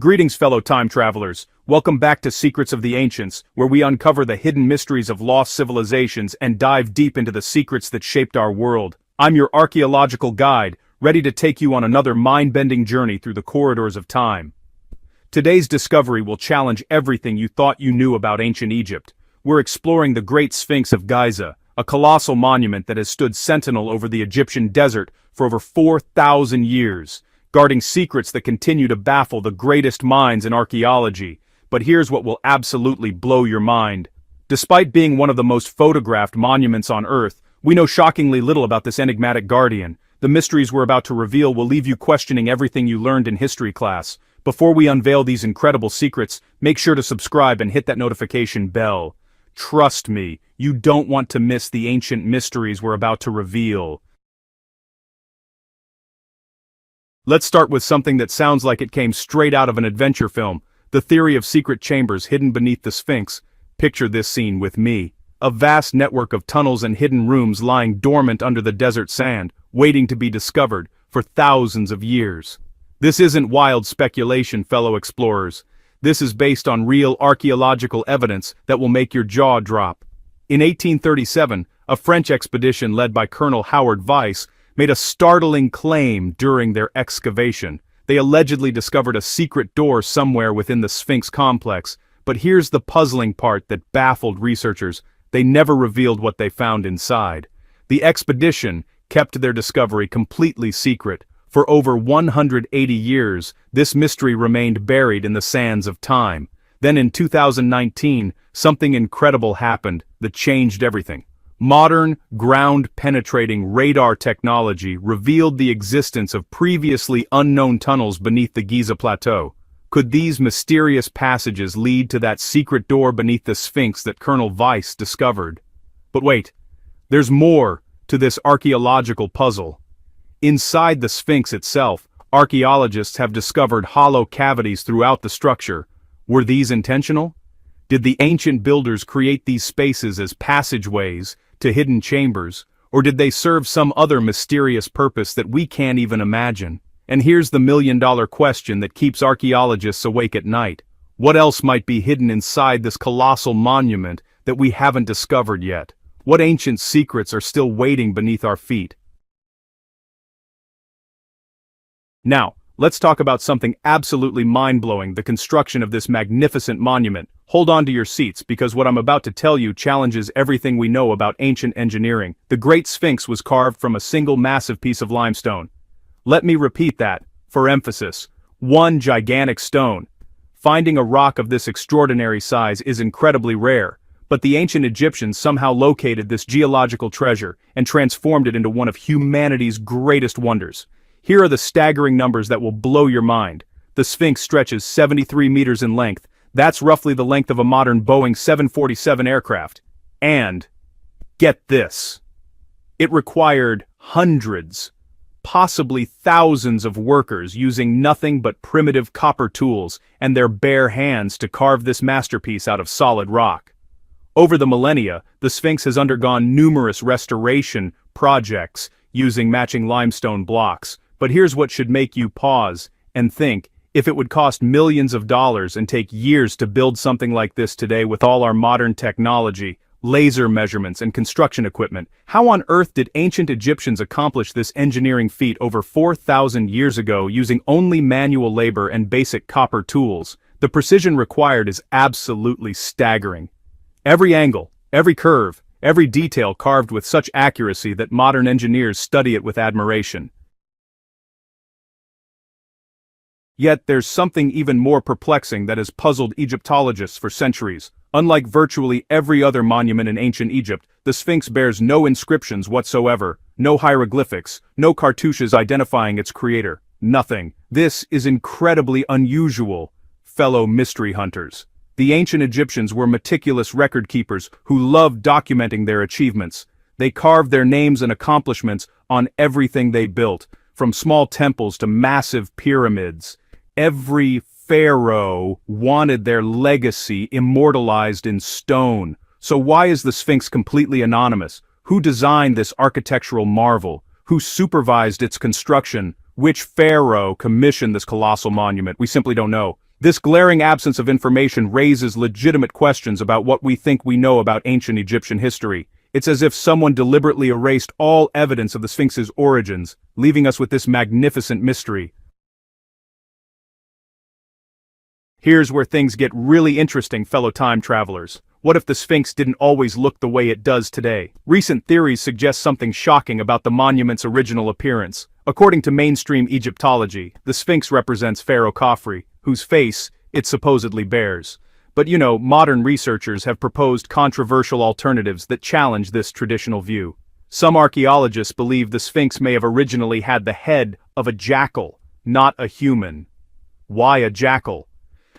Greetings, fellow time travelers. Welcome back to Secrets of the Ancients, where we uncover the hidden mysteries of lost civilizations and dive deep into the secrets that shaped our world. I'm your archaeological guide, ready to take you on another mind-bending journey through the corridors of time. Today's discovery will challenge everything you thought you knew about ancient Egypt. We're exploring the Great Sphinx of Giza, a colossal monument that has stood sentinel over the Egyptian desert for over 4,000 years. Guarding secrets that continue to baffle the greatest minds in archaeology. But here's what will absolutely blow your mind. Despite being one of the most photographed monuments on Earth, we know shockingly little about this enigmatic guardian. The mysteries we're about to reveal will leave you questioning everything you learned in history class. Before we unveil these incredible secrets, make sure to subscribe and hit that notification bell. Trust me, you don't want to miss the ancient mysteries we're about to reveal. Let's start with something that sounds like it came straight out of an adventure film, the theory of secret chambers hidden beneath the Sphinx. Picture this scene with me. A vast network of tunnels and hidden rooms lying dormant under the desert sand, waiting to be discovered for thousands of years. This isn't wild speculation, fellow explorers. This is based on real archaeological evidence that will make your jaw drop. In 1837, a French expedition led by Colonel Howard Weiss made a startling claim during their excavation. They allegedly discovered a secret door somewhere within the Sphinx complex, but here's the puzzling part that baffled researchers. They never revealed what they found inside. The expedition kept their discovery completely secret. For over 180 years, this mystery remained buried in the sands of time. Then in 2019, something incredible happened that changed everything. Modern, ground-penetrating radar technology revealed the existence of previously unknown tunnels beneath the Giza Plateau. Could these mysterious passages lead to that secret door beneath the Sphinx that Colonel Weiss discovered? But wait, there's more to this archaeological puzzle. Inside the Sphinx itself, archaeologists have discovered hollow cavities throughout the structure. Were these intentional? Did the ancient builders create these spaces as passageways to hidden chambers, or did they serve some other mysterious purpose that we can't even imagine? And here's the million-dollar question that keeps archaeologists awake at night. What else might be hidden inside this colossal monument that we haven't discovered yet? What ancient secrets are still waiting beneath our feet? Now, let's talk about something absolutely mind-blowing, the construction of this magnificent monument. Hold on to your seats, because what I'm about to tell you challenges everything we know about ancient engineering. The Great Sphinx was carved from a single massive piece of limestone. Let me repeat that, for emphasis. One gigantic stone. Finding a rock of this extraordinary size is incredibly rare, but the ancient Egyptians somehow located this geological treasure and transformed it into one of humanity's greatest wonders. Here are the staggering numbers that will blow your mind. The Sphinx stretches 73 meters in length. That's roughly the length of a modern Boeing 747 aircraft. And, get this, it required hundreds, possibly thousands of workers using nothing but primitive copper tools and their bare hands to carve this masterpiece out of solid rock. Over the millennia, the Sphinx has undergone numerous restoration projects using matching limestone blocks. But here's what should make you pause and think. If it would cost millions of dollars and take years to build something like this today with all our modern technology, laser measurements and construction equipment, how on earth did ancient Egyptians accomplish this engineering feat over 4,000 years ago using only manual labor and basic copper tools? The precision required is absolutely staggering. Every angle, every curve, every detail carved with such accuracy that modern engineers study it with admiration. Yet there's something even more perplexing that has puzzled Egyptologists for centuries. Unlike virtually every other monument in ancient Egypt, the Sphinx bears no inscriptions whatsoever, no hieroglyphics, no cartouches identifying its creator. Nothing. This is incredibly unusual, fellow mystery hunters. The ancient Egyptians were meticulous record keepers who loved documenting their achievements. They carved their names and accomplishments on everything they built, from small temples to massive pyramids. Every pharaoh wanted their legacy immortalized in stone. So why is the Sphinx completely anonymous? Who designed this architectural marvel? Who supervised its construction? Which pharaoh commissioned this colossal monument? We simply don't know. This glaring absence of information raises legitimate questions about what we think we know about ancient Egyptian history. It's as if someone deliberately erased all evidence of the Sphinx's origins, leaving us with this magnificent mystery. Here's where things get really interesting, fellow time travelers. What if the Sphinx didn't always look the way it does today? Recent theories suggest something shocking about the monument's original appearance. According to mainstream Egyptology, the Sphinx represents Pharaoh Khafre, whose face it supposedly bears. But modern researchers have proposed controversial alternatives that challenge this traditional view. Some archaeologists believe the Sphinx may have originally had the head of a jackal, not a human. Why a jackal?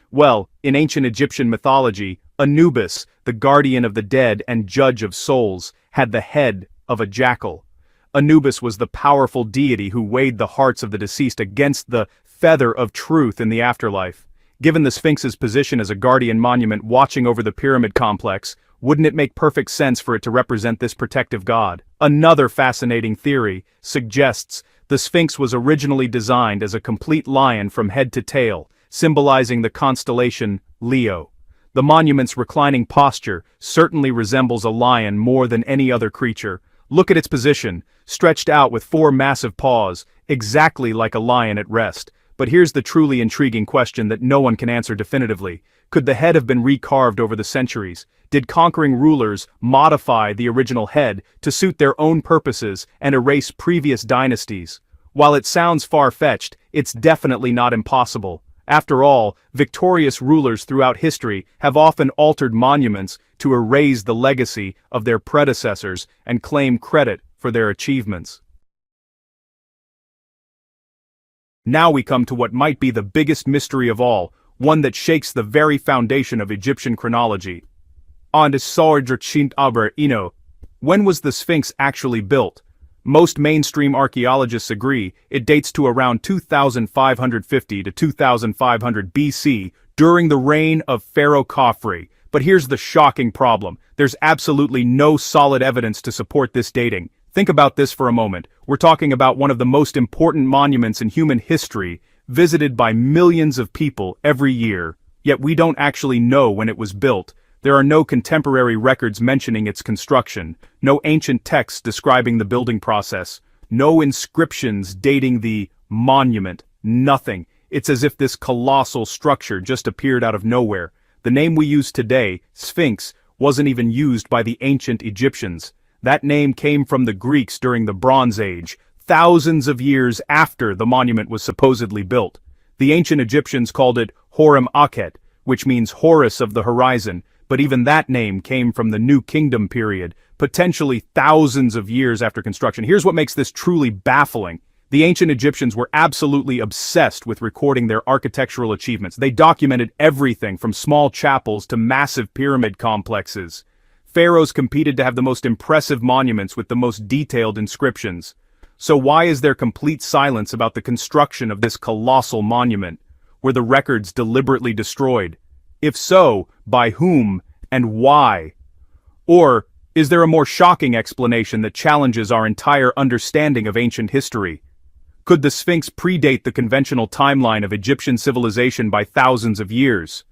Well, in ancient Egyptian mythology, Anubis, the guardian of the dead and judge of souls, had the head of a jackal. Anubis was the powerful deity who weighed the hearts of the deceased against the feather of truth in the afterlife. Given the Sphinx's position as a guardian monument watching over the pyramid complex, wouldn't it make perfect sense for it to represent this protective god? Another fascinating theory suggests the Sphinx was originally designed as a complete lion from head to tail, symbolizing the constellation Leo. The monument's reclining posture certainly resembles a lion more than any other creature. Look at its position, stretched out with 4 massive paws, exactly like a lion at rest. But here's the truly intriguing question that no one can answer definitively. Could the head have been recarved over the centuries? Did conquering rulers modify the original head to suit their own purposes and erase previous dynasties? While it sounds far-fetched, it's definitely not impossible. After all, victorious rulers throughout history have often altered monuments to erase the legacy of their predecessors and claim credit for their achievements. Now we come to what might be the biggest mystery of all, one that shakes the very foundation of Egyptian chronology. When was the Sphinx actually built? Most mainstream archaeologists agree it dates to around 2550 to 2500 BC, during the reign of Pharaoh Khafre. But here's the shocking problem. There's absolutely no solid evidence to support this dating. Think about this for a moment. We're talking about one of the most important monuments in human history, visited by millions of people every year. Yet we don't actually know when it was built. There are no contemporary records mentioning its construction, no ancient texts describing the building process, no inscriptions dating the monument, nothing. It's as if this colossal structure just appeared out of nowhere. The name we use today, Sphinx, wasn't even used by the ancient Egyptians. That name came from the Greeks during the Bronze Age, thousands of years after the monument was supposedly built. The ancient Egyptians called it Horem Akhet, which means Horus of the horizon, but even that name came from the New Kingdom period, potentially thousands of years after construction. Here's what makes this truly baffling. The ancient Egyptians were absolutely obsessed with recording their architectural achievements. They documented everything from small chapels to massive pyramid complexes. Pharaohs competed to have the most impressive monuments with the most detailed inscriptions. So why is there complete silence about the construction of this colossal monument? Were the records deliberately destroyed? If so, by whom and why? Or is there a more shocking explanation that challenges our entire understanding of ancient history? Could the Sphinx predate the conventional timeline of Egyptian civilization by thousands of years?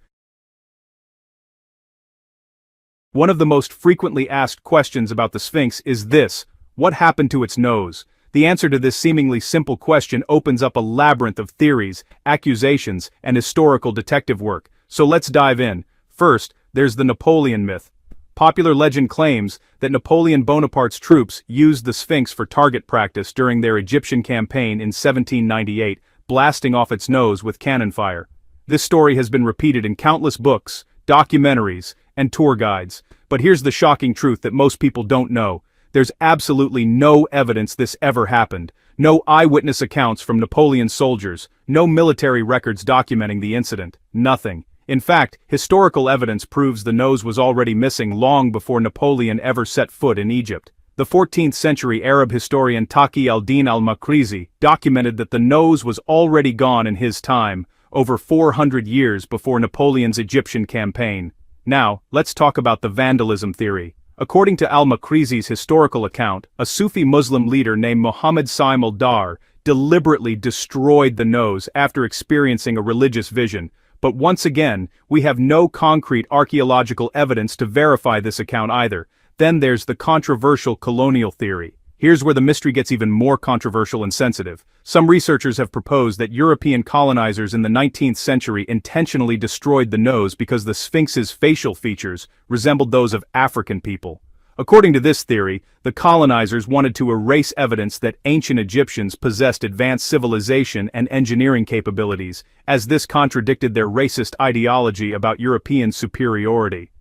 One of the most frequently asked questions about the Sphinx is this: what happened to its nose? The answer to this seemingly simple question opens up a labyrinth of theories, accusations, and historical detective work. So let's dive in. First, there's the Napoleon myth. Popular legend claims that Napoleon Bonaparte's troops used the Sphinx for target practice during their Egyptian campaign in 1798, blasting off its nose with cannon fire. This story has been repeated in countless books, documentaries, and tour guides. But here's the shocking truth that most people don't know. There's absolutely no evidence this ever happened. No eyewitness accounts from Napoleon's soldiers, no military records documenting the incident, nothing. In fact, historical evidence proves the nose was already missing long before Napoleon ever set foot in Egypt. The 14th century Arab historian Taqi al-Din al-Makrizi documented that the nose was already gone in his time, over 400 years before Napoleon's Egyptian campaign. Now, let's talk about the vandalism theory. According to al-Makrizi's historical account, a Sufi Muslim leader named Muhammad Saim al-Dar deliberately destroyed the nose after experiencing a religious vision. But once again, we have no concrete archaeological evidence to verify this account either. Then there's the controversial colonial theory. Here's where the mystery gets even more controversial and sensitive. Some researchers have proposed that European colonizers in the 19th century intentionally destroyed the nose because the Sphinx's facial features resembled those of African people. According to this theory, the colonizers wanted to erase evidence that ancient Egyptians possessed advanced civilization and engineering capabilities, as this contradicted their racist ideology about European superiority.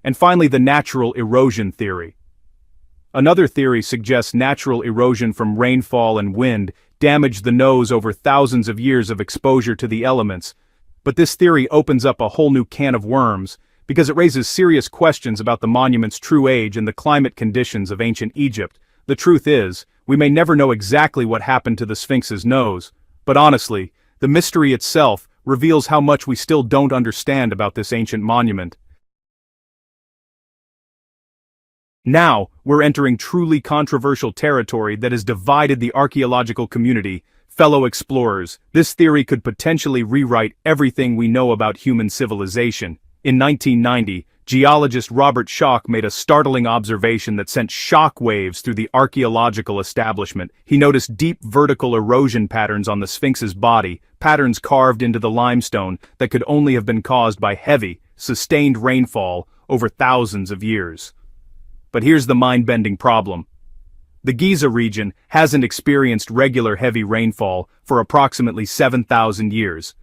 And finally, the natural erosion theory. Another theory suggests natural erosion from rainfall and wind damaged the nose over thousands of years of exposure to the elements. But this theory opens up a whole new can of worms, because it raises serious questions about the monument's true age and the climate conditions of ancient Egypt. The truth is, we may never know exactly what happened to the Sphinx's nose, but honestly, the mystery itself reveals how much we still don't understand about this ancient monument. Now, we're entering truly controversial territory that has divided the archaeological community. Fellow explorers, this theory could potentially rewrite everything we know about human civilization. In 1990, geologist Robert Schoch made a startling observation that sent shock waves through the archaeological establishment. He noticed deep vertical erosion patterns on the Sphinx's body, patterns carved into the limestone that could only have been caused by heavy, sustained rainfall over thousands of years. But here's the mind-bending problem. The Giza region hasn't experienced regular heavy rainfall for approximately 7,000 years.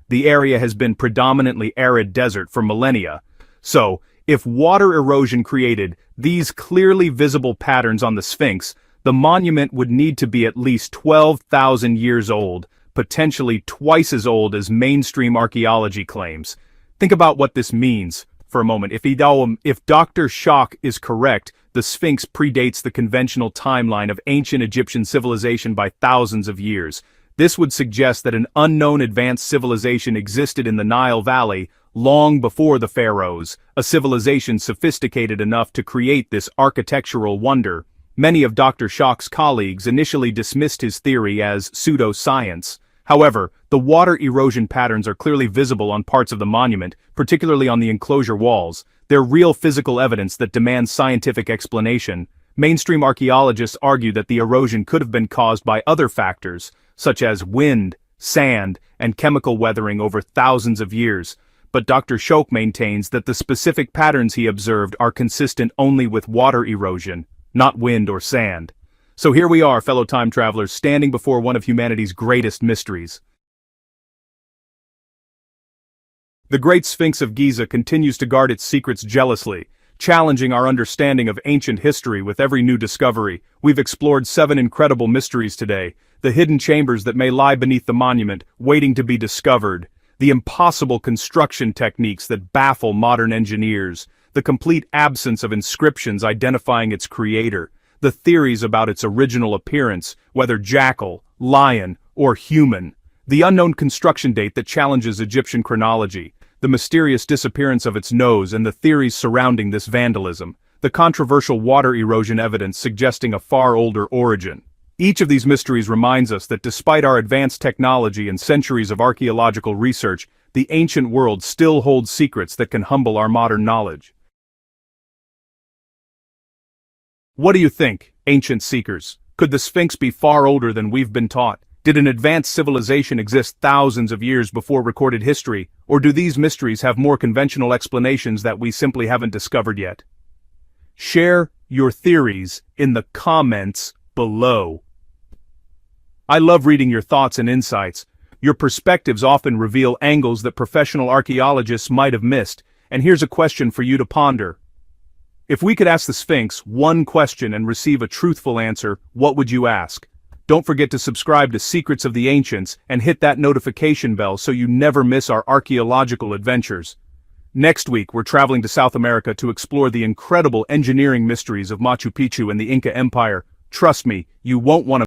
The area has been predominantly arid desert for millennia. So, if water erosion created these clearly visible patterns on the Sphinx, the monument would need to be at least 12,000 years old, potentially twice as old as mainstream archaeology claims. Think about what this means for a moment. If Dr. Schoch is correct, the Sphinx predates the conventional timeline of ancient Egyptian civilization by thousands of years. This would suggest that an unknown advanced civilization existed in the Nile Valley long before the pharaohs, a civilization sophisticated enough to create this architectural wonder. Many of Dr. Schoch's colleagues initially dismissed his theory as pseudoscience. However, the water erosion patterns are clearly visible on parts of the monument, particularly on the enclosure walls. They're real physical evidence that demands scientific explanation. Mainstream archaeologists argue that the erosion could have been caused by other factors, such as wind, sand, and chemical weathering over thousands of years. But Dr. Schoch maintains that the specific patterns he observed are consistent only with water erosion, not wind or sand. So here we are, fellow time travelers, standing before one of humanity's greatest mysteries. The Great Sphinx of Giza continues to guard its secrets jealously, challenging our understanding of ancient history with every new discovery. We've explored 7 incredible mysteries today. The hidden chambers that may lie beneath the monument, waiting to be discovered. The impossible construction techniques that baffle modern engineers. The complete absence of inscriptions identifying its creator. The theories about its original appearance, whether jackal, lion, or human. The unknown construction date that challenges Egyptian chronology. The mysterious disappearance of its nose and the theories surrounding this vandalism. The controversial water erosion evidence suggesting a far older origin. Each of these mysteries reminds us that despite our advanced technology and centuries of archaeological research, the ancient world still holds secrets that can humble our modern knowledge. What do you think, ancient seekers? Could the Sphinx be far older than we've been taught? Did an advanced civilization exist thousands of years before recorded history, or do these mysteries have more conventional explanations that we simply haven't discovered yet? Share your theories in the comments below. I love reading your thoughts and insights. Your perspectives often reveal angles that professional archaeologists might have missed, and here's a question for you to ponder. If we could ask the Sphinx one question and receive a truthful answer, what would you ask? Don't forget to subscribe to Secrets of the Ancients and hit that notification bell so you never miss our archaeological adventures. Next week, we're traveling to South America to explore the incredible engineering mysteries of Machu Picchu and the Inca Empire. Trust me, you won't want to